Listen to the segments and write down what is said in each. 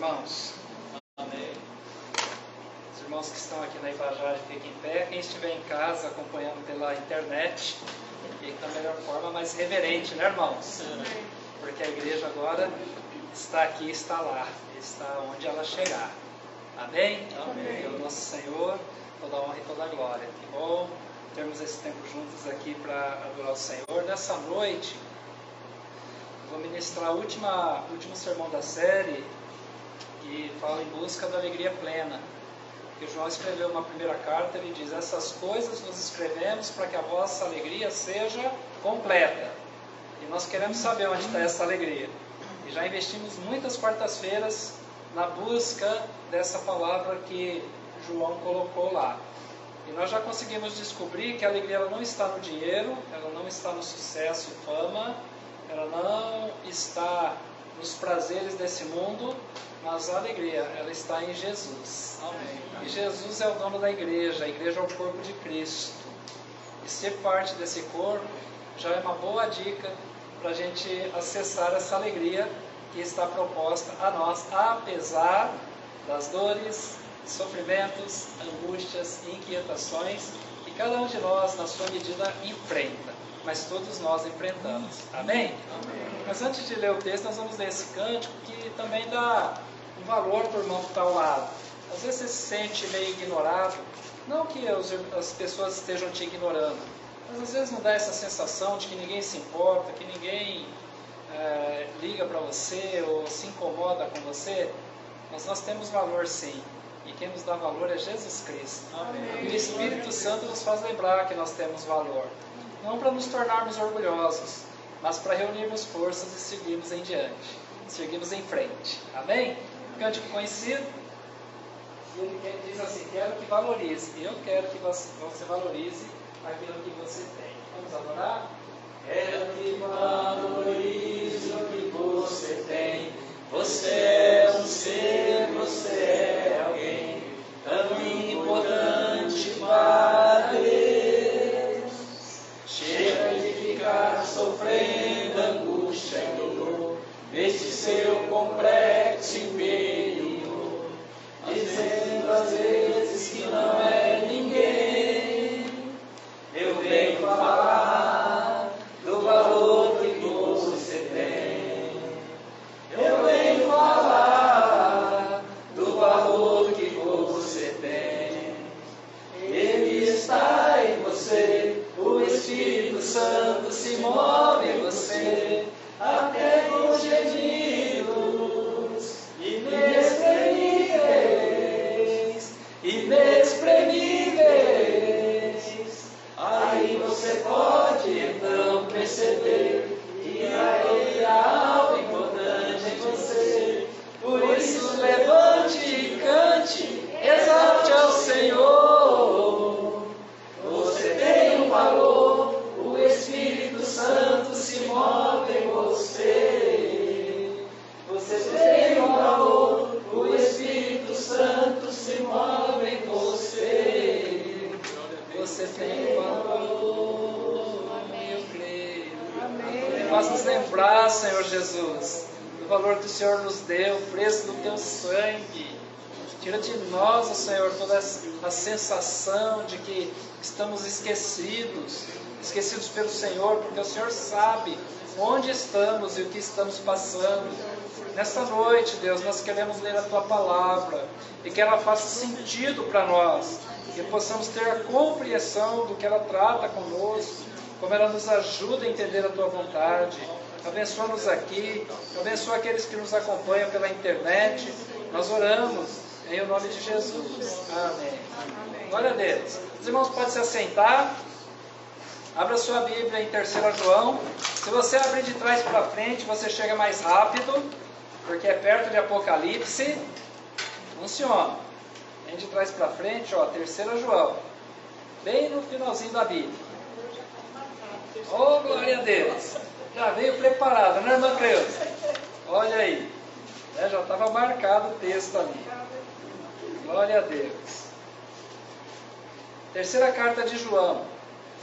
irmãos? Amém. Os irmãos que estão aqui na Ibajara fiquem em pé. Quem estiver em casa acompanhando pela internet, fique da melhor forma, mais reverente, né, irmãos? Porque a igreja agora está aqui, está lá, está onde ela chegar. Amém? Amém. Pelo nosso Senhor, toda honra e toda glória. Que bom termos esse tempo juntos aqui para adorar o Senhor. Nessa noite, eu vou ministrar o último sermão da série, que fala em busca da alegria plena. Porque João escreveu uma primeira carta, ele diz: essas coisas nós escrevemos para que a vossa alegria seja completa. E nós queremos saber onde está essa alegria. E já investimos muitas quartas-feiras na busca dessa palavra que João colocou lá. E nós já conseguimos descobrir que a alegria ela não está no dinheiro, ela não está no sucesso e fama, ela não está nos prazeres desse mundo, mas a alegria ela está em Jesus. Amém. E Jesus é o dono da igreja, a igreja é o corpo de Cristo. E ser parte desse corpo já é uma boa dica para a gente acessar essa alegria que está proposta a nós, apesar das dores, sofrimentos, angústias e inquietações que cada um de nós, na sua medida, enfrenta. Mas todos nós enfrentamos. Amém? Amém. Mas antes de ler o texto, nós vamos ler esse cântico que também dá um valor para o irmão que está ao lado. Às vezes você se sente meio ignorado, não que as pessoas estejam te ignorando, mas às vezes não dá essa sensação de que ninguém se importa, que ninguém liga para você ou se incomoda com você. Mas nós temos valor sim, e quem nos dá valor é Jesus Cristo. Amém. E o Espírito Santo nos faz lembrar que nós temos valor, não para nos tornarmos orgulhosos, mas para reunirmos forças e seguirmos em diante, seguirmos em frente. Amém? Cântico conhecido, e ele diz assim: quero que valorize. E eu quero que você valorize aquilo que você tem. Vamos adorar? Quero que valorize o que você tem. Você é um ser, você é alguém tão importante para Deus. Chega de ficar sofrendo angústia e dor neste seu complexo inferior, dizendo às vezes que não é ninguém. Eu venho falar do valor que você tem. Eu venho falar do valor que você tem. Ele está em você, o Espírito Santo se move em você, até com gemidos inexprimíveis, inexprimíveis. Aí você pode então perceber que Ele é algo importante em você. Por isso levante e cante, exalte ao Senhor. Você tem um valor, o Espírito Santo se move em você. Você tem um valor, o Espírito Santo se move em você. Você tem um valor, eu creio. Amém. Faz nos lembrar, Senhor Jesus, do valor que o Senhor nos deu, o preço do teu sangue. Tira de nós, ó Senhor, toda a sensação de que estamos esquecidos pelo Senhor, porque o Senhor sabe onde estamos e o que estamos passando. Nesta noite, Deus, nós queremos ler a Tua Palavra e que ela faça sentido para nós, que possamos ter a compreensão do que ela trata conosco, como ela nos ajuda a entender a Tua vontade. Abençoa-nos aqui, abençoa aqueles que nos acompanham pela internet. Nós oramos em o nome de Jesus. Amém. Glória a Deus. Os irmãos podem se assentar. Abra sua Bíblia em 3 João. Se você abrir de trás para frente, você chega mais rápido, porque é perto de Apocalipse. Funciona. Vem de trás para frente, ó, 3 João. Bem no finalzinho da Bíblia. Oh, glória a Deus. Já veio preparado, né, irmã Creuza? Olha aí. Já estava marcado o texto ali. Glória a Deus. Terceira carta de João.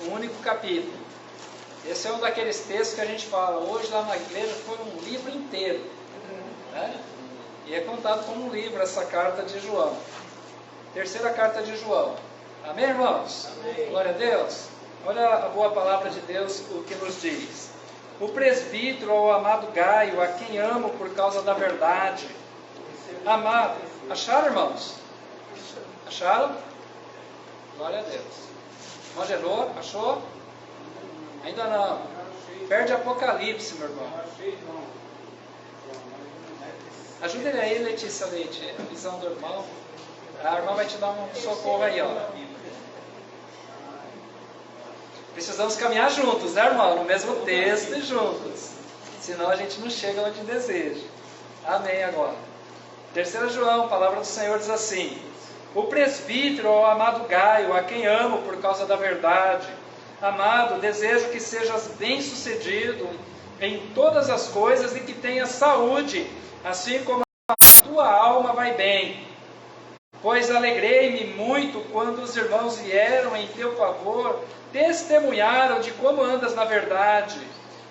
Um único capítulo. Esse é um daqueles textos que a gente fala, hoje lá na igreja foi um livro inteiro, né? E E é contado como um livro essa carta de João. Terceira carta de João. Amém, irmãos? Amém. Glória a Deus. Olha a boa palavra de Deus, o que nos diz. O presbítero, o amado Gaio, a quem amo por causa da verdade. Amado. Acharam, irmãos? Acharam? Glória a Deus. Irmão Genô, achou? Ainda não. Perde Apocalipse, meu irmão. Ajuda ele aí, Letícia Leite. A visão do irmão. A irmã vai te dar um socorro aí, ó. Precisamos caminhar juntos, né, irmão? No mesmo texto e juntos. Senão a gente não chega onde deseja. Amém agora. 3 João, a palavra do Senhor diz assim: o presbítero, o amado Gaio, a quem amo por causa da verdade. Amado, desejo que sejas bem-sucedido em todas as coisas e que tenhas saúde, assim como a tua alma vai bem. Pois alegrei-me muito quando os irmãos vieram em teu favor, testemunharam de como andas na verdade.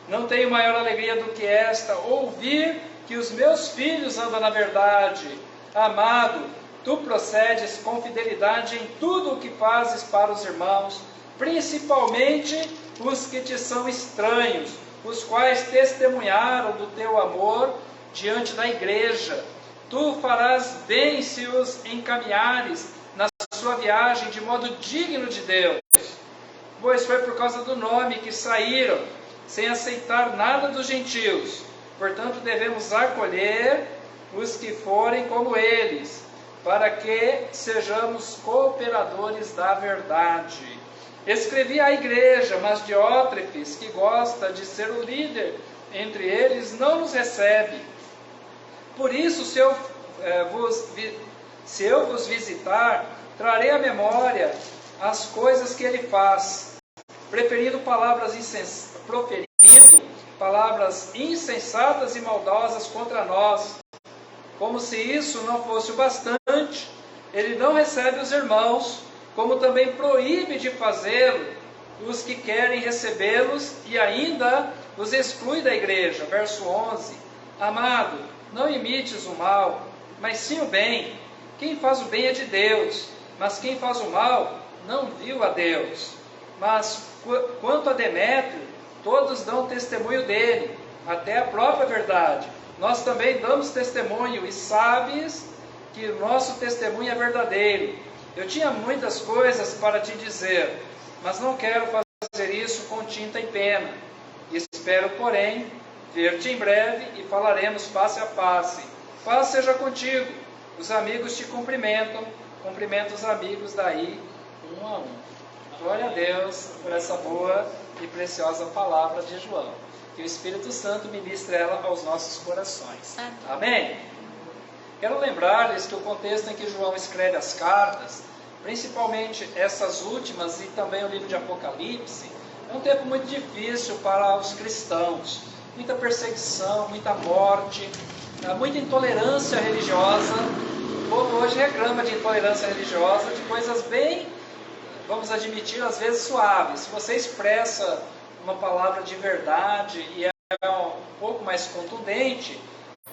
Não tenho maior alegria do que esta, ouvir que os meus filhos andam na verdade. Amado, tu procedes com fidelidade em tudo o que fazes para os irmãos, principalmente os que te são estranhos, os quais testemunharam do teu amor diante da igreja. Tu farás bem se os encaminhares na sua viagem de modo digno de Deus, pois foi por causa do nome que saíram, sem aceitar nada dos gentios. Portanto, devemos acolher os que forem como eles, para que sejamos cooperadores da verdade. Escrevi à igreja, mas Diótrefes, que gosta de ser o líder entre eles, não nos recebe. Por isso, se eu vos visitar, trarei à memória as coisas que ele faz, proferindo palavras insensatas e maldosas contra nós. Como se isso não fosse o bastante, ele não recebe os irmãos, como também proíbe de fazê-lo os que querem recebê-los e ainda os exclui da igreja. Verso 11. Amado, não imites o mal, mas sim o bem. Quem faz o bem é de Deus, mas quem faz o mal não viu a Deus. Mas quanto a Demétrio, todos dão testemunho dele, até a própria verdade. Nós também damos testemunho, e sabes que o nosso testemunho é verdadeiro. Eu tinha muitas coisas para te dizer, mas não quero fazer isso com tinta e pena. Espero, porém, ver-te em breve e falaremos face a face. Paz seja contigo. Os amigos te cumprimentam. Cumprimenta os amigos daí, um a um. Glória a Deus por essa boa e preciosa palavra de João. Que o Espírito Santo ministre ela aos nossos corações. Amém? Quero lembrar-lhes que o contexto em que João escreve as cartas, principalmente essas últimas e também o livro de Apocalipse, é um tempo muito difícil para os cristãos. Muita perseguição, muita morte, muita intolerância religiosa. O povo hoje reclama de intolerância religiosa, de coisas bem, vamos admitir, às vezes suaves. Se você expressa uma palavra de verdade e é um pouco mais contundente,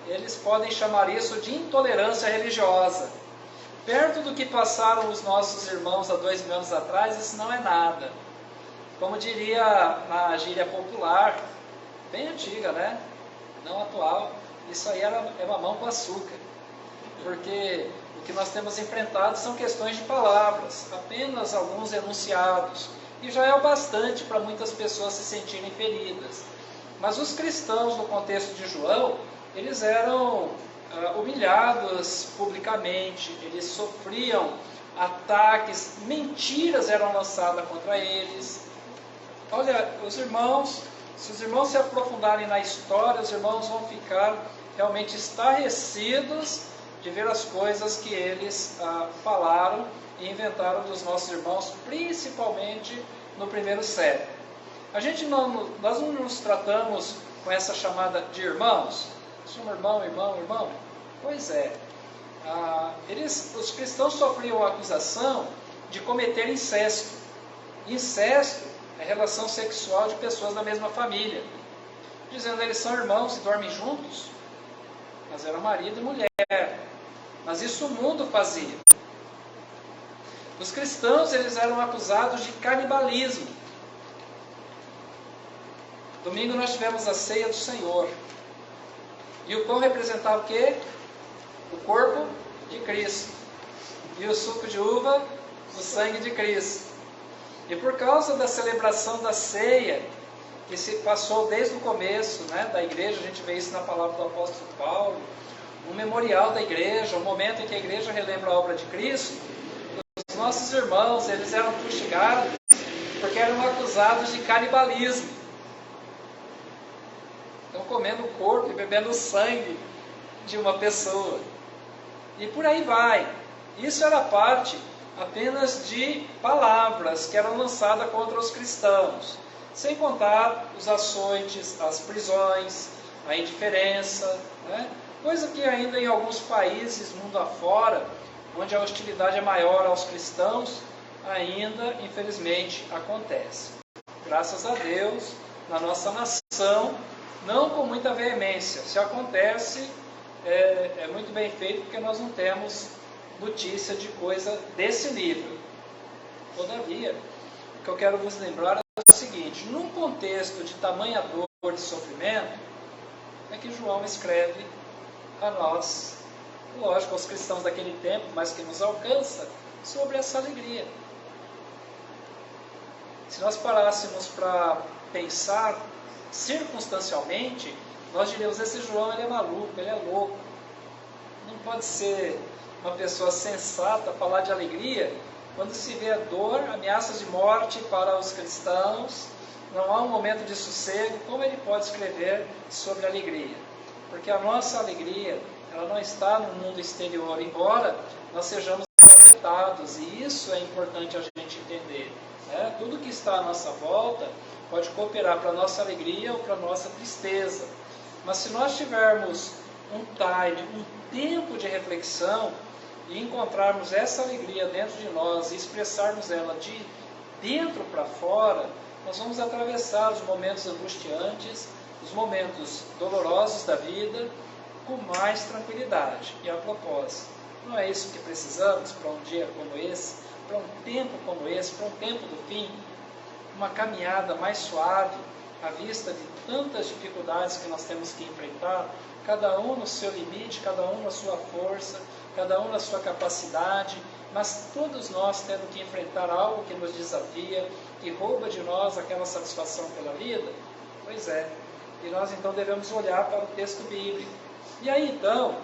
eles podem chamar isso de intolerância religiosa. Perto do que passaram os nossos irmãos há 2000 anos atrás, isso não é nada. Como diria na gíria popular, bem antiga, né? Não atual, isso aí é mamão com açúcar. Porque o que nós temos enfrentado são questões de palavras, apenas alguns enunciados. E já é o bastante para muitas pessoas se sentirem feridas. Mas os cristãos, no contexto de João, eles eram humilhados publicamente, eles sofriam ataques, mentiras eram lançadas contra eles. Olha, os irmãos, se os irmãos se aprofundarem na história, os irmãos vão ficar realmente estarrecidos de ver as coisas que eles falaram e inventaram dos nossos irmãos, principalmente no primeiro século. Nós não nos tratamos com essa chamada de irmãos. Somos irmão. Pois é. Os cristãos sofriam a acusação de cometer incesto. Incesto é relação sexual de pessoas da mesma família. Dizendo que eles são irmãos e dormem juntos. mas era marido e mulher. Mas isso o mundo fazia. Os cristãos, eles eram acusados de canibalismo. Domingo nós tivemos a ceia do Senhor. E o pão representava o quê? O corpo de Cristo. E o suco de uva, o sangue de Cristo. E por causa da celebração da ceia, que se passou desde o começo, né, da igreja, a gente vê isso na palavra do apóstolo Paulo, um memorial da igreja, um momento em que a igreja relembra a obra de Cristo. Os nossos irmãos, eles eram fustigados porque eram acusados de canibalismo. Estão comendo o corpo e bebendo o sangue de uma pessoa. E por aí vai. Isso era parte apenas de palavras que eram lançadas contra os cristãos. Sem contar os açoites, as prisões, a indiferença, né? Coisa que ainda em alguns países, mundo afora, onde a hostilidade é maior aos cristãos, ainda, infelizmente, acontece. Graças a Deus, na nossa nação, não com muita veemência. Se acontece, é muito bem feito, porque nós não temos notícia de coisa desse nível. Todavia, o que eu quero vos lembrar é o seguinte: num contexto de tamanha dor e sofrimento, é que João escreve a nós, lógico, aos cristãos daquele tempo, mas que nos alcança, sobre essa alegria. Se nós parássemos para pensar circunstancialmente, nós diríamos: esse João, ele é maluco, ele é louco. Não pode ser uma pessoa sensata falar de alegria quando se vê a dor, ameaças de morte para os cristãos, não há um momento de sossego. Como ele pode escrever sobre alegria? Porque a nossa alegria, ela não está no mundo exterior, embora nós sejamos afetados, e isso é importante a gente entender, né? Tudo que está à nossa volta pode cooperar para a nossa alegria ou para a nossa tristeza. Mas se nós tivermos um time, um tempo de reflexão, e encontrarmos essa alegria dentro de nós e expressarmos ela de dentro para fora, nós vamos atravessar os momentos angustiantes, os momentos dolorosos da vida, com mais tranquilidade. E a propósito, não é isso que precisamos para um dia como esse, para um tempo como esse, para um tempo do fim? Uma caminhada mais suave, à vista de tantas dificuldades que nós temos que enfrentar, cada um no seu limite, cada um na sua força, cada um na sua capacidade, mas todos nós tendo que enfrentar algo que nos desafia, que rouba de nós aquela satisfação pela vida. Pois é, e nós então devemos olhar para o texto bíblico. E aí então,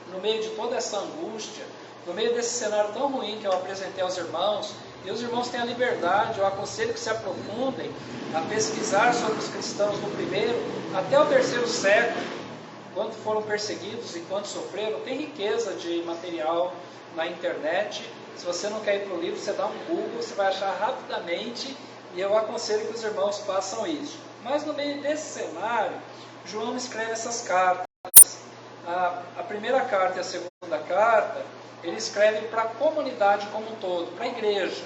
no meio de toda essa angústia, no meio desse cenário tão ruim que eu apresentei aos irmãos, e os irmãos têm a liberdade, eu aconselho que se aprofundem a pesquisar sobre os cristãos do primeiro até o terceiro século, quanto foram perseguidos e quanto sofreram. Tem riqueza de material na internet. Se você não quer ir para o livro, você dá um Google, você vai achar rapidamente, e eu aconselho que os irmãos façam isso. Mas no meio desse cenário, João escreve essas cartas. A primeira carta e a segunda carta, ele escreve para a comunidade como um todo, para a igreja.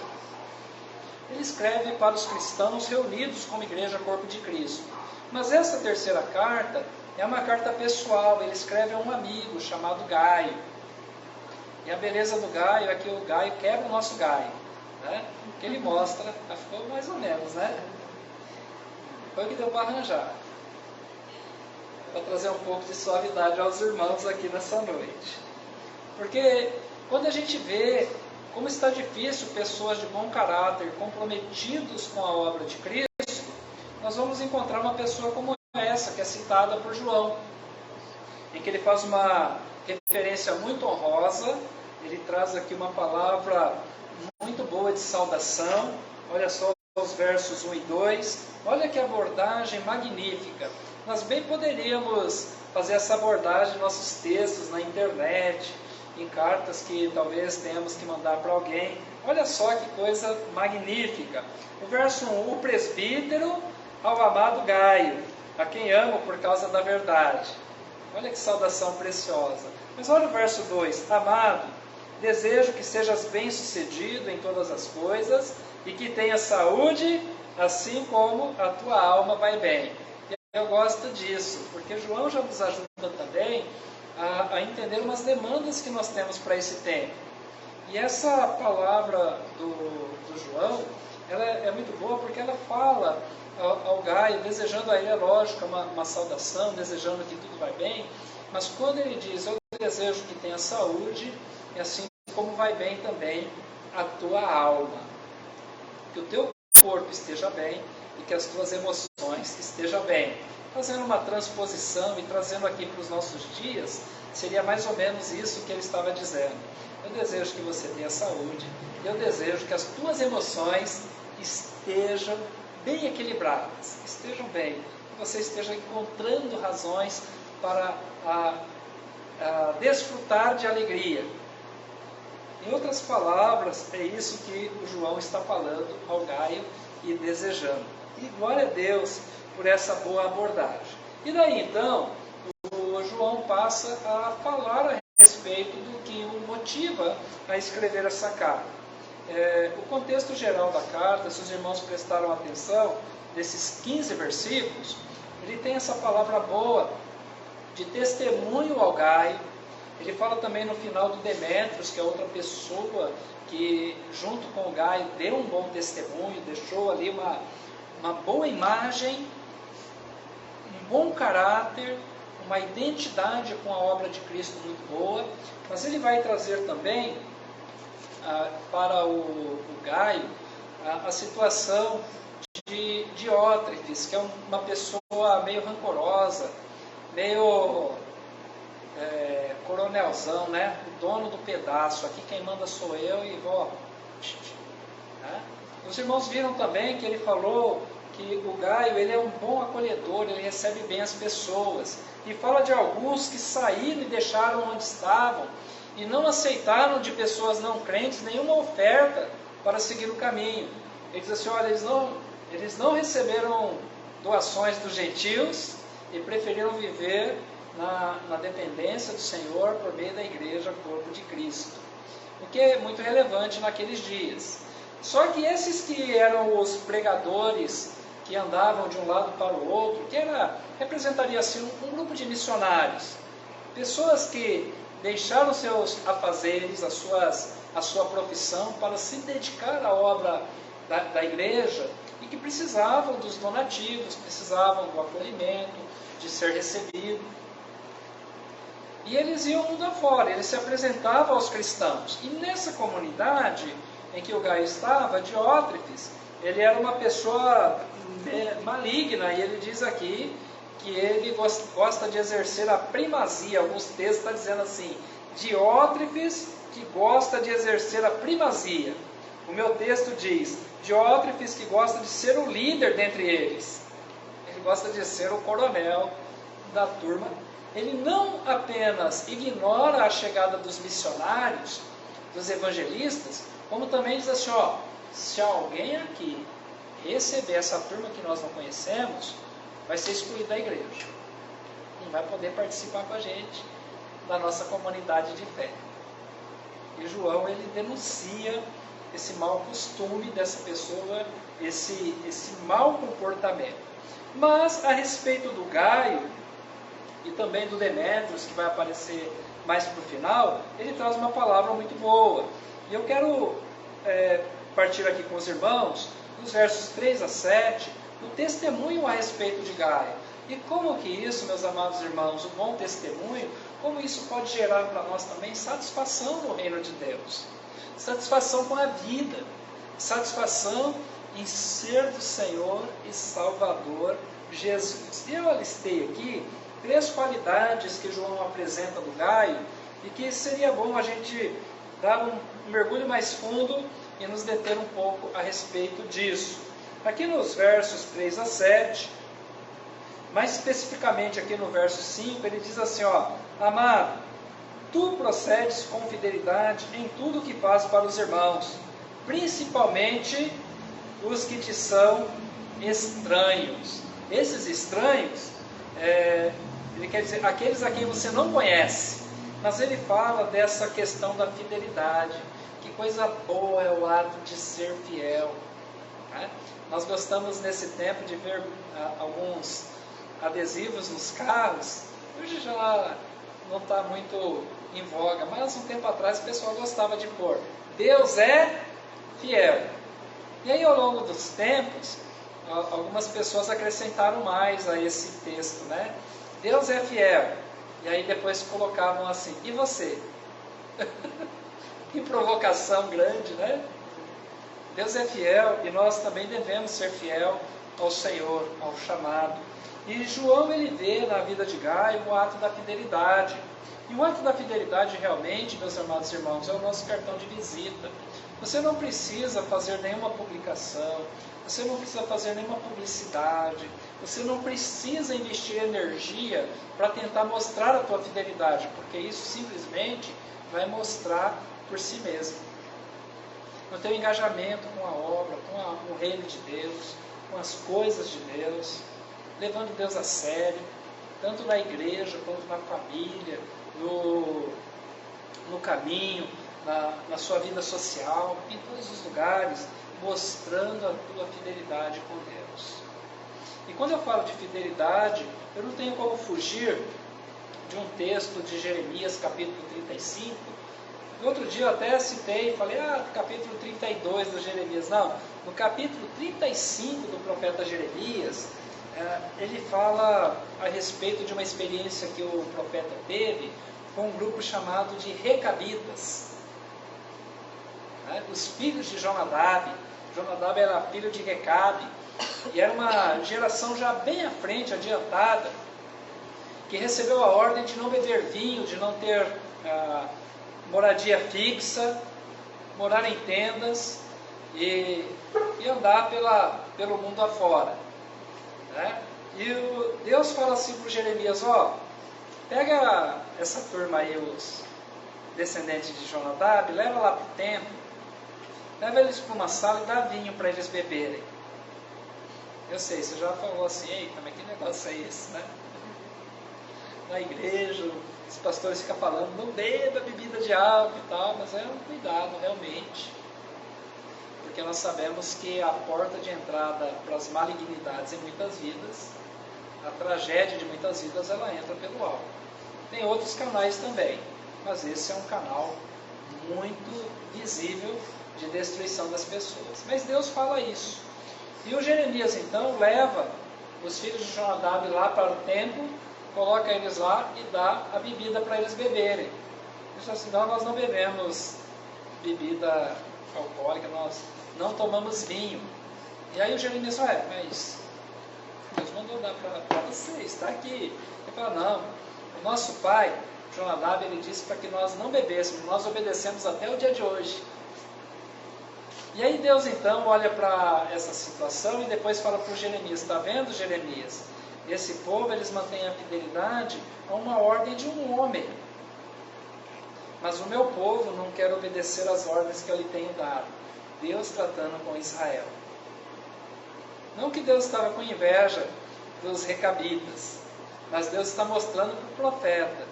Ele escreve para os cristãos reunidos como igreja, corpo de Cristo. Mas essa terceira carta é uma carta pessoal. Ele escreve a um amigo chamado Gaio. E a beleza do Gaio é que o Gaio quebra o nosso Gaio, né? Que ele mostra, ficou mais ou menos, né? Foi o que deu para arranjar, para trazer um pouco de suavidade aos irmãos aqui nessa noite. Porque quando a gente vê como está difícil pessoas de bom caráter, comprometidos com a obra de Cristo, nós vamos encontrar uma pessoa como essa, que é citada por João, em que ele faz uma referência muito honrosa. Ele traz aqui uma palavra muito boa de saudação. Olha só os versos 1 e 2. Olha que abordagem magnífica. Nós bem poderíamos fazer essa abordagem em nossos textos, na internet, em cartas que talvez tenhamos que mandar para alguém. Olha só que coisa magnífica. O verso 1, o presbítero ao amado Gaio, a quem amo por causa da verdade. Olha que saudação preciosa. Mas olha o verso 2, amado, desejo que sejas bem-sucedido em todas as coisas e que tenhas saúde, assim como a tua alma vai bem. E eu gosto disso, porque João já nos ajuda também a entender umas demandas que nós temos para esse tempo. E essa palavra do João, ela é muito boa porque ela fala ao Gaio, desejando a ele, é lógico, uma saudação, desejando que tudo vai bem, mas quando ele diz, eu desejo que tenha saúde, e assim como vai bem também a tua alma, que o teu corpo esteja bem e que as tuas emoções estejam bem. Fazendo uma transposição e trazendo aqui para os nossos dias, seria mais ou menos isso que ele estava dizendo. Eu desejo que você tenha saúde, eu desejo que as tuas emoções estejam bem equilibradas, estejam bem, que você esteja encontrando razões para desfrutar de alegria. Em outras palavras, é isso que o João está falando ao Gaio e desejando. E glória a Deus por essa boa abordagem. E daí então, o João passa a falar a respeito do que o motiva a escrever essa carta. O contexto geral da carta, se os irmãos prestaram atenção, nesses 15 versículos, ele tem essa palavra boa de testemunho ao Gaio. Ele fala também no final do Demétrios, que é outra pessoa que, junto com o Gaio, deu um bom testemunho, deixou ali uma boa imagem, um bom caráter, uma identidade com a obra de Cristo muito boa. Mas ele vai trazer também para o Gaio a situação de Diótrefes, que é uma pessoa meio rancorosa, meio coronelzão, né? O dono do pedaço, aqui quem manda sou eu e vou. Né? Os irmãos viram também que ele falou que o Gaio, ele é um bom acolhedor, ele recebe bem as pessoas. E fala de alguns que saíram e deixaram onde estavam e não aceitaram de pessoas não crentes nenhuma oferta para seguir o caminho. Ele diz assim, olha, eles não receberam doações dos gentios e preferiram viver na dependência do Senhor por meio da igreja, corpo de Cristo. O que é muito relevante naqueles dias. Só que esses que eram os pregadores que andavam de um lado para o outro, que representaria assim um grupo de missionários, pessoas que deixaram seus afazeres, a sua profissão para se dedicar à obra da igreja e que precisavam dos donativos, precisavam do acolhimento, de ser recebido. E eles iam mundo afora, eles se apresentavam aos cristãos. E nessa comunidade em que o Gaio estava, Diótrefes, ele era uma pessoa maligna, e ele diz aqui que ele gosta de exercer a primazia. Alguns textos estão dizendo assim, Diótrefes que gosta de exercer a primazia. O meu texto diz, Diótrefes que gosta de ser o líder dentre eles. Ele gosta de ser o coronel da turma. Ele não apenas ignora a chegada dos missionários, dos evangelistas, como também diz assim, ó, se alguém aqui receber essa turma que nós não conhecemos, vai ser excluído da igreja. Não vai poder participar com a gente da nossa comunidade de fé. E João, ele denuncia esse mau costume dessa pessoa, esse mau comportamento. Mas a respeito do Gaio e também do Demétrios, que vai aparecer mais para o final, ele traz uma palavra muito boa. E eu quero partir aqui com os irmãos, dos versos 3 a 7, o testemunho a respeito de Gaio. E como que isso, meus amados irmãos, o bom testemunho, como isso pode gerar para nós também satisfação no reino de Deus. Satisfação com a vida, satisfação em ser do Senhor e Salvador Jesus. E eu alistei aqui 3 qualidades que João apresenta do Gaio e que seria bom a gente dar um mergulho mais fundo e nos deter um pouco a respeito disso. Aqui nos versos 3 a 7, mais especificamente aqui no verso 5, ele diz assim, ó, amado, tu procedes com fidelidade em tudo o que faz para os irmãos, principalmente os que te são estranhos. Esses estranhos, ele quer dizer, aqueles a quem você não conhece, mas ele fala dessa questão da fidelidade. Que coisa boa é o ato de ser fiel. Né? Nós gostamos nesse tempo de ver alguns adesivos nos carros. Hoje já não está muito em voga, mas um tempo atrás o pessoal gostava de pôr: Deus é fiel. E aí, ao longo dos tempos, algumas pessoas acrescentaram mais a esse texto, né? Deus é fiel. E aí depois colocavam assim: e você? Que provocação grande, né? Deus é fiel e nós também devemos ser fiel ao Senhor, ao chamado. E João, ele vê na vida de Gaio o ato da fidelidade. E o ato da fidelidade realmente, meus amados irmãos, é o nosso cartão de visita. Você não precisa fazer nenhuma publicação, você não precisa fazer nenhuma publicidade, você não precisa investir energia para tentar mostrar a tua fidelidade, porque isso simplesmente vai mostrar por si mesmo. No teu engajamento com a obra, com o reino de Deus, com as coisas de Deus, levando Deus a sério, tanto na igreja quanto na família, no caminho, na sua vida social, em todos os lugares, mostrando a tua fidelidade com Deus. E quando eu falo de fidelidade, eu não tenho como fugir de um texto de Jeremias, capítulo 35. No outro dia eu até citei, falei, capítulo 32 do Jeremias. Não, no capítulo 35 do profeta Jeremias, ele fala a respeito de uma experiência que o profeta teve com um grupo chamado de Recabitas. Os filhos de Jonadab. Jonadab era filho de Recabe, e era uma geração já bem à frente, adiantada, que recebeu a ordem de não beber vinho, de não ter moradia fixa, morar em tendas e andar pelo mundo afora. Né? E Deus fala assim para Jeremias: pega essa turma aí, os descendentes de Jonadab, leva lá para o templo, leva eles para uma sala e dá vinho para eles beberem. Eu sei, você já falou assim: eita, mas que negócio é esse, né? Na igreja, os pastores ficam falando, não beba bebida de álcool e tal, mas é um cuidado realmente, porque nós sabemos que a porta de entrada para as malignidades em muitas vidas, a tragédia de muitas vidas, ela entra pelo álcool. Tem outros canais também, mas esse é um canal muito visível de destruição das pessoas. Mas Deus fala isso. E o Jeremias então leva os filhos de Jonadab lá para o templo, coloca eles lá e dá a bebida para eles beberem. Ele falou assim: nós não bebemos bebida alcoólica, nós não tomamos vinho. E aí o Jeremias falou: mas Deus mandou dar para vocês, está aqui. Ele falou: não, o nosso pai, Jonadab, ele disse para que nós não bebêssemos, nós obedecemos até o dia de hoje. E aí Deus então olha para essa situação e depois fala para o Jeremias: está vendo, Jeremias? Esse povo, eles mantêm a fidelidade a uma ordem de um homem. Mas o meu povo não quer obedecer às ordens que eu lhe tenho dado. Deus tratando com Israel. Não que Deus estava com inveja dos recabitas, mas Deus está mostrando para o profeta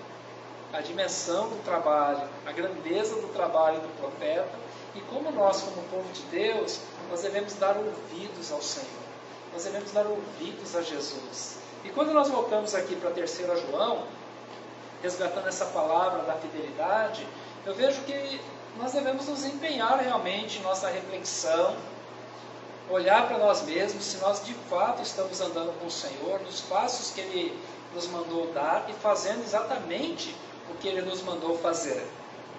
a dimensão do trabalho, a grandeza do trabalho do profeta, e como nós, como povo de Deus, nós devemos dar ouvidos ao Senhor. Nós devemos dar ouvidos a Jesus. E quando nós voltamos aqui para 3 João, resgatando essa palavra da fidelidade, eu vejo que nós devemos nos empenhar realmente em nossa reflexão, olhar para nós mesmos, se nós de fato estamos andando com o Senhor, nos passos que Ele nos mandou dar e fazendo exatamente o que Ele nos mandou fazer.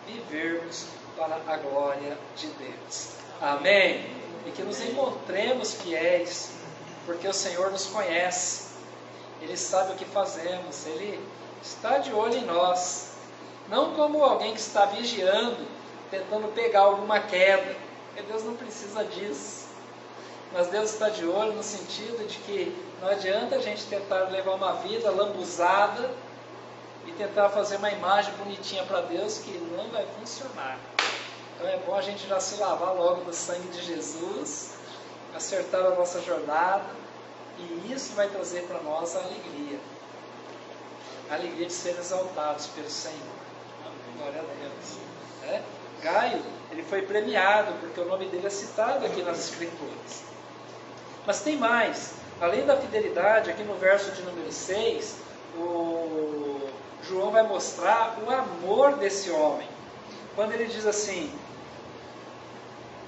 Vivermos para a glória de Deus. Amém? E que nos encontremos fiéis, porque o Senhor nos conhece. Ele sabe o que fazemos, Ele está de olho em nós, não como alguém que está vigiando, tentando pegar alguma queda, porque Deus não precisa disso, mas Deus está de olho no sentido de que não adianta a gente tentar levar uma vida lambuzada e tentar fazer uma imagem bonitinha para Deus, que não vai funcionar. Então é bom a gente já se lavar logo no sangue de Jesus, acertar a nossa jornada, e isso vai trazer para nós a alegria de ser exaltados pelo Senhor. Amém. Glória a Deus. Gaio, ele foi premiado, porque o nome dele é citado aqui nas Escrituras. Mas tem mais. Além da fidelidade, aqui no verso de número 6, o João vai mostrar o amor desse homem. Quando ele diz assim,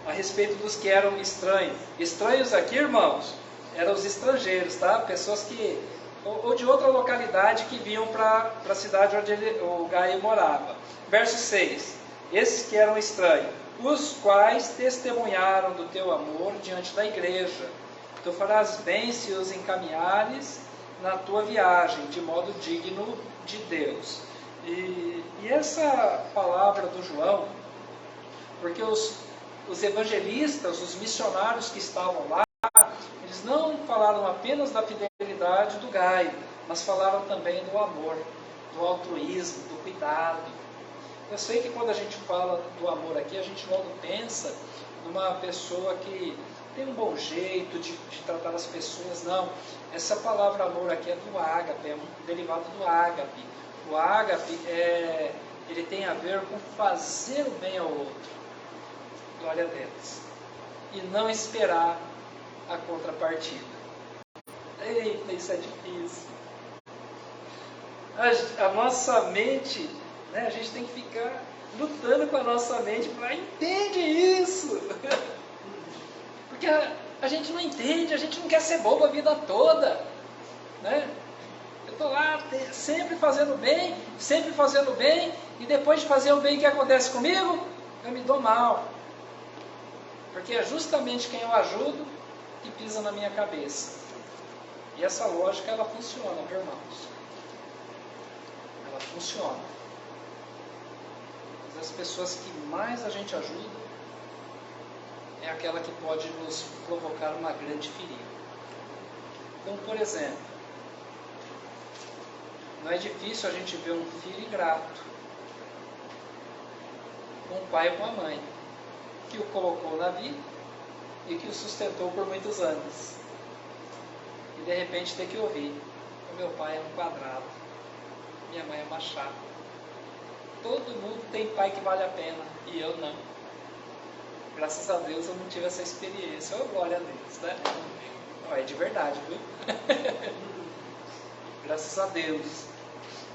a respeito dos que eram estranhos. Estranhos aqui, irmãos, eram os estrangeiros, tá? Pessoas que, ou de outra localidade que vinham para a cidade onde o Gaio morava. Verso 6. Esses que eram estranhos, os quais testemunharam do teu amor diante da igreja. Tu farás bem se os encaminhares na tua viagem, de modo digno de Deus. E essa palavra do João, porque os evangelistas, os missionários que estavam lá, eles não falaram apenas da fidelidade do Gaio, mas falaram também do amor, do altruísmo, do cuidado. Eu sei que quando a gente fala do amor aqui, a gente logo pensa numa pessoa que tem um bom jeito de tratar as pessoas. Não, essa palavra amor aqui é do ágape, é um derivado do ágape. O ágape, ele tem a ver com fazer o bem ao outro. Glória a Deus. E não esperar a contrapartida. Eita, isso é difícil. A nossa mente, né, a gente tem que ficar lutando com a nossa mente para entender isso. Porque a gente não entende, a gente não quer ser bobo a vida toda. Né? Eu estou lá sempre fazendo bem, e depois de fazer o bem, o que acontece comigo? Eu me dou mal. Porque é justamente quem eu ajudo que pisa na minha cabeça. E essa lógica, ela funciona, meus irmãos. Ela funciona. Mas as pessoas que mais a gente ajuda é aquela que pode nos provocar uma grande ferida. Como, por exemplo, não é difícil a gente ver um filho ingrato com o pai ou com a mãe, que o colocou na vida e que o sustentou por muitos anos. E de repente ter que ouvir: o meu pai é um quadrado, minha mãe é uma chata. Todo mundo tem pai que vale a pena e eu não. Graças a Deus eu não tive essa experiência. Oh, glória a Deus, né? Não, é de verdade, viu? Graças a Deus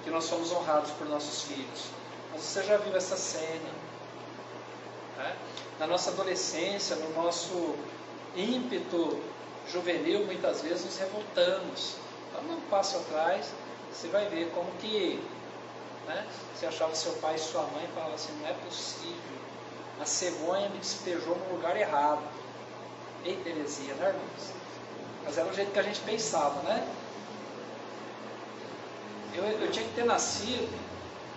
que nós somos honrados por nossos filhos. Mas você já viu essa cena? Né? Na nossa adolescência, no nosso ímpeto juvenil, muitas vezes nos revoltamos. Dá um passo atrás, você vai ver como que, né, você achava seu pai e sua mãe e falava assim: não é possível, a cegonha me despejou no lugar errado. Eita, heresia, né, irmãos? Mas era o jeito que a gente pensava, né? Eu tinha que ter nascido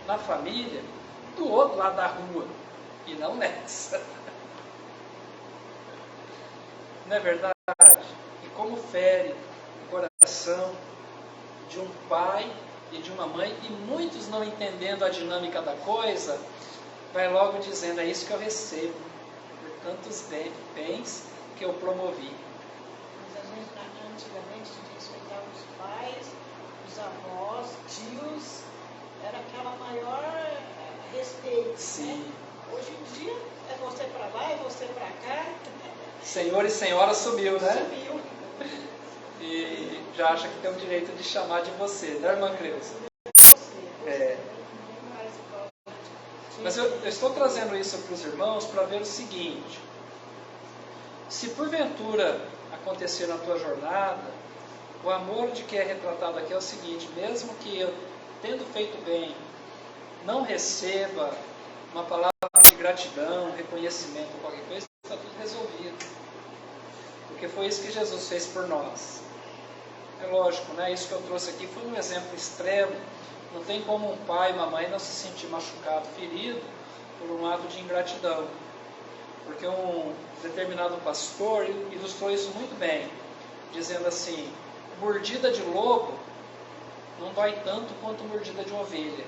na família do outro lado da rua, e não nessa. Não é verdade? E como fere o coração de um pai e de uma mãe, e muitos não entendendo a dinâmica da coisa, vai logo dizendo: é isso que eu recebo por tantos bens que eu promovi. Mas a gente, antigamente, a gente respeitava os pais, os avós, tios, era aquela maior respeito. Sim. Né? Hoje em dia é você para lá, é você para cá. Senhor e senhora sumiu, né? Sumiu. E já acha que tem o direito de chamar de você, né, irmã Creuza? É. Mas eu estou trazendo isso para os irmãos para ver o seguinte: se porventura acontecer na tua jornada, o amor de que é retratado aqui é o seguinte: mesmo que eu, tendo feito bem, não receba uma palavra de gratidão, reconhecimento ou qualquer coisa, está tudo resolvido. Porque foi isso que Jesus fez por nós. É lógico, né? Isso que eu trouxe aqui foi um exemplo extremo. Não tem como um pai e uma mãe não se sentir machucado, ferido, por um ato de ingratidão. Porque um determinado pastor ilustrou isso muito bem, dizendo assim: mordida de lobo não dói tanto quanto mordida de ovelha.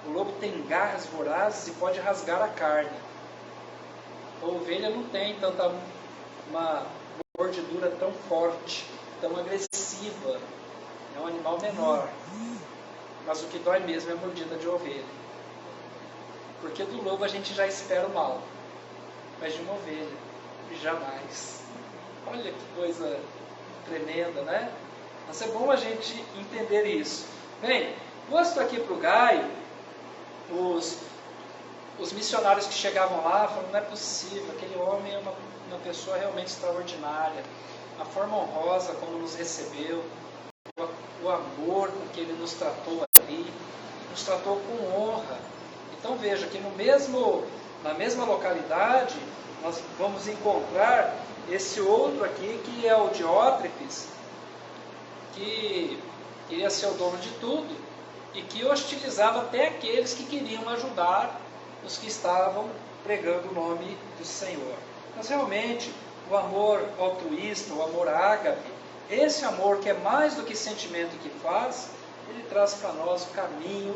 O lobo tem garras vorazes e pode rasgar a carne. A ovelha não tem tanta uma mordidura tão forte, tão agressiva. É um animal menor. Mas o que dói mesmo é a mordida de ovelha. Porque do lobo a gente já espera o mal, mas de uma ovelha, jamais. Olha que coisa tremenda, né? Mas é bom a gente entender isso. Bem, Posto aqui para o Gaio, os missionários que chegavam lá falaram, não é possível, aquele homem é uma pessoa realmente extraordinária. A forma honrosa como nos recebeu, o amor com que ele nos tratou ali, nos tratou com honra. Então veja que na mesma localidade, nós vamos encontrar esse outro aqui, que é o Diótrefes, que queria ser o dono de tudo, e que hostilizava até aqueles que queriam ajudar os que estavam pregando o nome do Senhor. Mas realmente, o amor altruísta, o amor ágape, esse amor que é mais do que sentimento que faz, ele traz para nós o caminho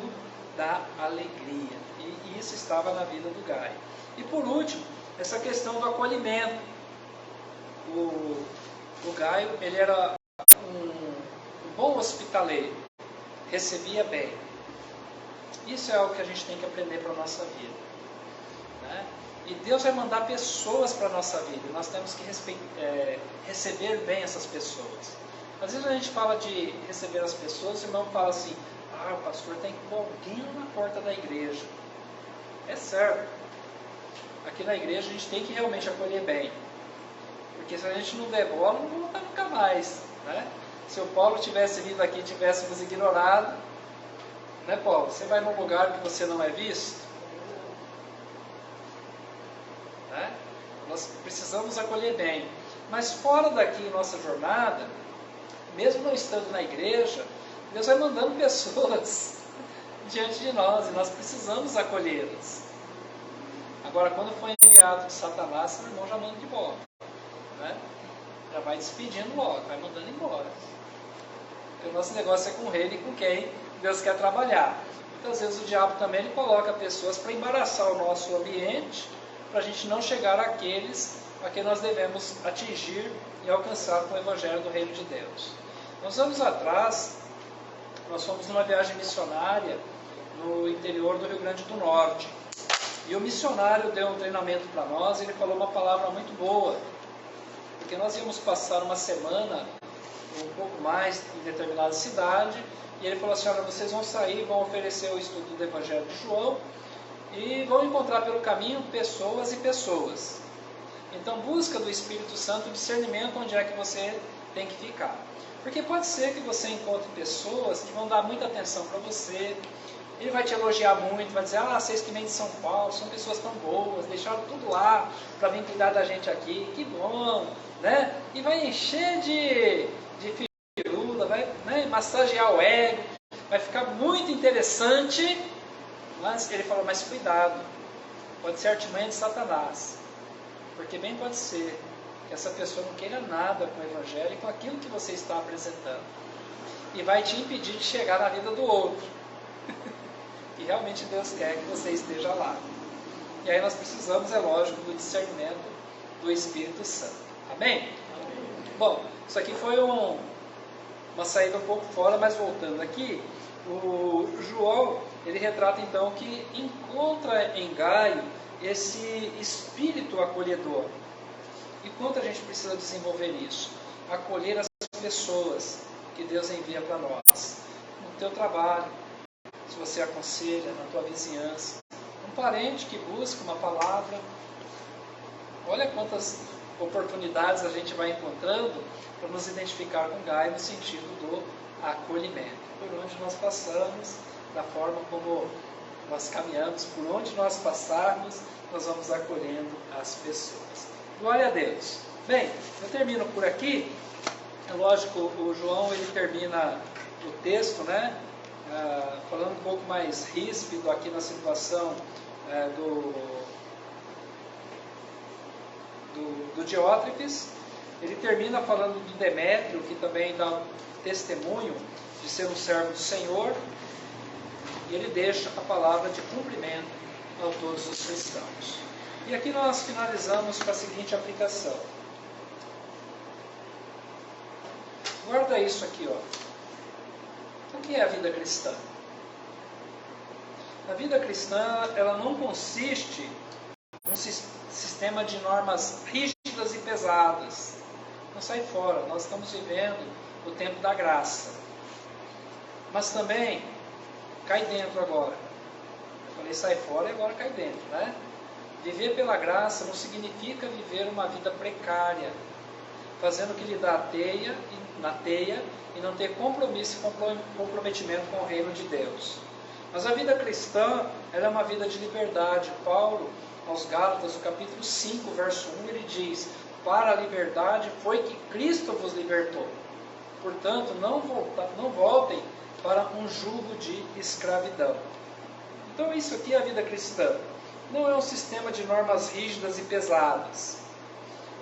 da alegria. E isso estava na vida do Gaio. E por último, essa questão do acolhimento. O Gaio, ele era um bom hospitaleiro, recebia bem. Isso é algo que a gente tem que aprender para a nossa vida, né? E Deus vai mandar pessoas para a nossa vida, e nós temos que receber bem essas pessoas. Às vezes a gente fala de receber as pessoas, o irmão fala assim, o pastor tem que pôr alguém na porta da igreja. É certo. Aqui na igreja a gente tem que realmente acolher bem, porque se a gente não der bola, não volta nunca mais, né? Se o Paulo tivesse vindo aqui e tivéssemos ignorado, né, Paulo? Você vai num lugar que você não é visto, né? Nós precisamos acolher bem. Mas fora daqui, nossa jornada, mesmo não estando na igreja, Deus vai mandando pessoas diante de nós, e nós precisamos acolhê-las. Agora, quando foi enviado de Satanás, o irmão já manda de volta, né? Já vai despedindo logo, vai mandando embora. Porque o nosso negócio é com ele e com quem Deus quer trabalhar. Então, às vezes o diabo também ele coloca pessoas para embaraçar o nosso ambiente, para a gente não chegar àqueles a quem nós devemos atingir e alcançar com o Evangelho do Reino de Deus. Uns anos atrás, nós fomos numa viagem missionária no interior do Rio Grande do Norte. E o missionário deu um treinamento para nós, e ele falou uma palavra muito boa, porque nós íamos passar uma semana, um pouco mais, em determinada cidade, e ele falou assim, olha, vocês vão sair, vão oferecer o estudo do Evangelho de João, e vão encontrar pelo caminho pessoas e pessoas. Então busca do Espírito Santo discernimento onde é que você tem que ficar. Porque pode ser que você encontre pessoas que vão dar muita atenção para você, ele vai te elogiar muito, vai dizer, vocês que vêm de São Paulo, são pessoas tão boas, deixaram tudo lá para vir cuidar da gente aqui, que bom, né? E vai encher de firula, vai, né, massagear o ego, vai ficar muito interessante, mas ele falou, mas cuidado, pode ser artimanha de Satanás, porque bem pode ser que essa pessoa não queira nada com o Evangelho e com aquilo que você está apresentando, e vai te impedir de chegar na vida do outro. E realmente Deus quer que você esteja lá. E aí nós precisamos, é lógico, do discernimento do Espírito Santo. Amém? Amém. Bom, isso aqui foi uma saída um pouco fora, mas voltando aqui, o João, ele retrata então que encontra em Gaio esse espírito acolhedor. E quanto a gente precisa desenvolver isso? Acolher as pessoas que Deus envia para nós. No teu trabalho, se você aconselha, na tua vizinhança, um parente que busca uma palavra. Olha quantas oportunidades a gente vai encontrando para nos identificar com Gaio no sentido do acolhimento. Por onde nós passamos, da forma como nós caminhamos, por onde nós passarmos, nós vamos acolhendo as pessoas. Glória a Deus. Bem, eu termino por aqui. É lógico, o João ele termina o texto, né? Falando um pouco mais ríspido aqui na situação do Diótrefes. Ele termina falando do Demétrio, que também dá um testemunho de ser um servo do Senhor, e ele deixa a palavra de cumprimento a todos os cristãos. E aqui nós finalizamos com a seguinte aplicação. Guarda isso aqui, ó. O que é a vida cristã? A vida cristã, ela não consiste num sistema de normas rígidas e pesadas. Não sai fora, nós estamos vivendo o tempo da graça. Mas também cai dentro agora. Eu falei sai fora e agora cai dentro, né? Viver pela graça não significa viver uma vida precária, fazendo o que lhe dá na teia e não ter compromisso e comprometimento com o reino de Deus. Mas a vida cristã, ela é uma vida de liberdade. Paulo, aos Gálatas, no capítulo 5, verso 1, ele diz: para a liberdade foi que Cristo vos libertou. Portanto, não voltem para um jugo de escravidão. Então isso aqui é a vida cristã. Não é um sistema de normas rígidas e pesadas.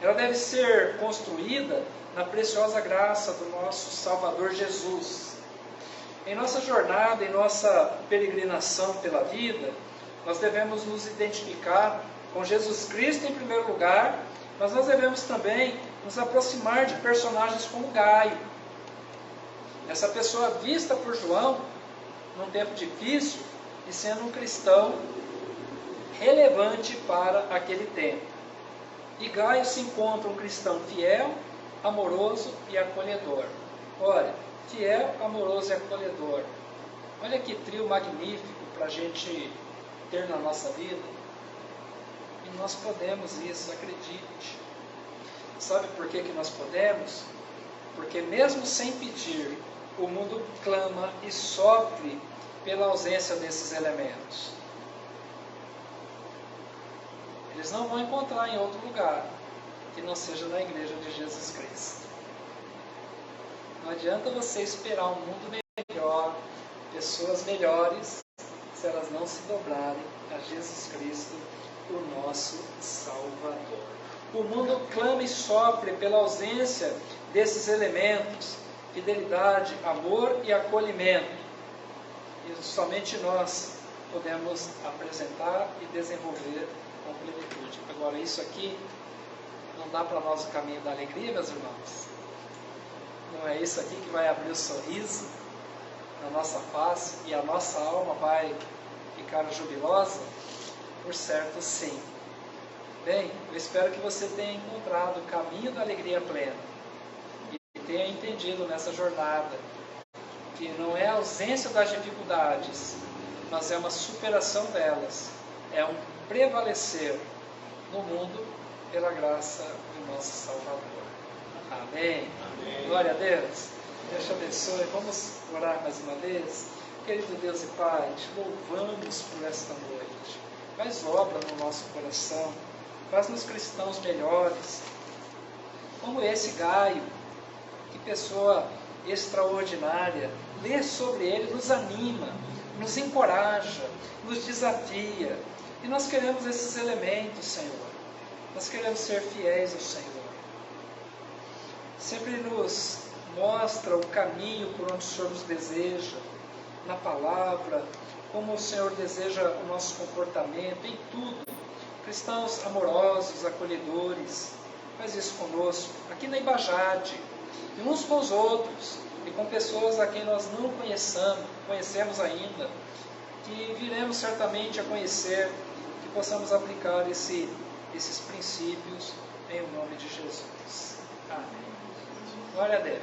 Ela deve ser construída na preciosa graça do nosso Salvador Jesus. Em nossa jornada, em nossa peregrinação pela vida, nós devemos nos identificar com Jesus Cristo em primeiro lugar, mas nós devemos também nos aproximar de personagens como Gaio. Essa pessoa vista por João num tempo difícil e sendo um cristão relevante para aquele tempo. E Gaio se encontra um cristão fiel, amoroso e acolhedor. Olha, fiel, amoroso e acolhedor. Olha que trio magnífico para a gente ter na nossa vida. E nós podemos isso, acredite. Sabe por que nós podemos? Porque mesmo sem pedir, o mundo clama e sofre pela ausência desses elementos. Eles não vão encontrar em outro lugar que não seja na igreja de Jesus Cristo. Não adianta você esperar um mundo melhor, pessoas melhores, se elas não se dobrarem a Jesus Cristo, o nosso Salvador. O mundo clama e sofre pela ausência desses elementos: fidelidade, amor e acolhimento. E somente nós podemos apresentar e desenvolver com plenitude. Agora, isso aqui não dá para nós o caminho da alegria, meus irmãos. Não é isso aqui que vai abrir o sorriso na nossa face e a nossa alma vai ficar jubilosa? Por certo, sim. Bem, eu espero que você tenha encontrado o caminho da alegria plena e tenha entendido nessa jornada que não é a ausência das dificuldades, mas é uma superação delas, é um prevalecer no mundo pela graça do nosso Salvador. Amém. Amém. Glória a Deus. Deus te abençoe. Vamos orar mais uma vez. Querido Deus e Pai, te louvamos por esta noite. Faz obra no nosso coração. Faz-nos cristãos melhores. Como esse Gaio. Que pessoa extraordinária. Ler sobre ele nos anima, nos encoraja, nos desafia. E nós queremos esses elementos, Senhor. Nós queremos ser fiéis ao Senhor. Sempre nos mostra o caminho por onde o Senhor nos deseja, na palavra, como o Senhor deseja o nosso comportamento, em tudo. Cristãos amorosos, acolhedores, faz isso conosco, aqui na Ibajade, e uns com os outros, e com pessoas a quem nós não conhecemos ainda, que viremos certamente a conhecer, que possamos aplicar esses princípios em nome de Jesus. Amém. Glória a Deus.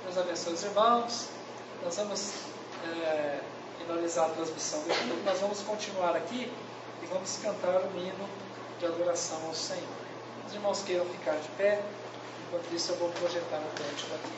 Deus abençoe os irmãos. Nós vamos finalizar a transmissão do culto. Nós vamos continuar aqui e vamos cantar um hino de adoração ao Senhor. Os irmãos queiram ficar de pé, enquanto isso eu vou projetar o cântico aqui.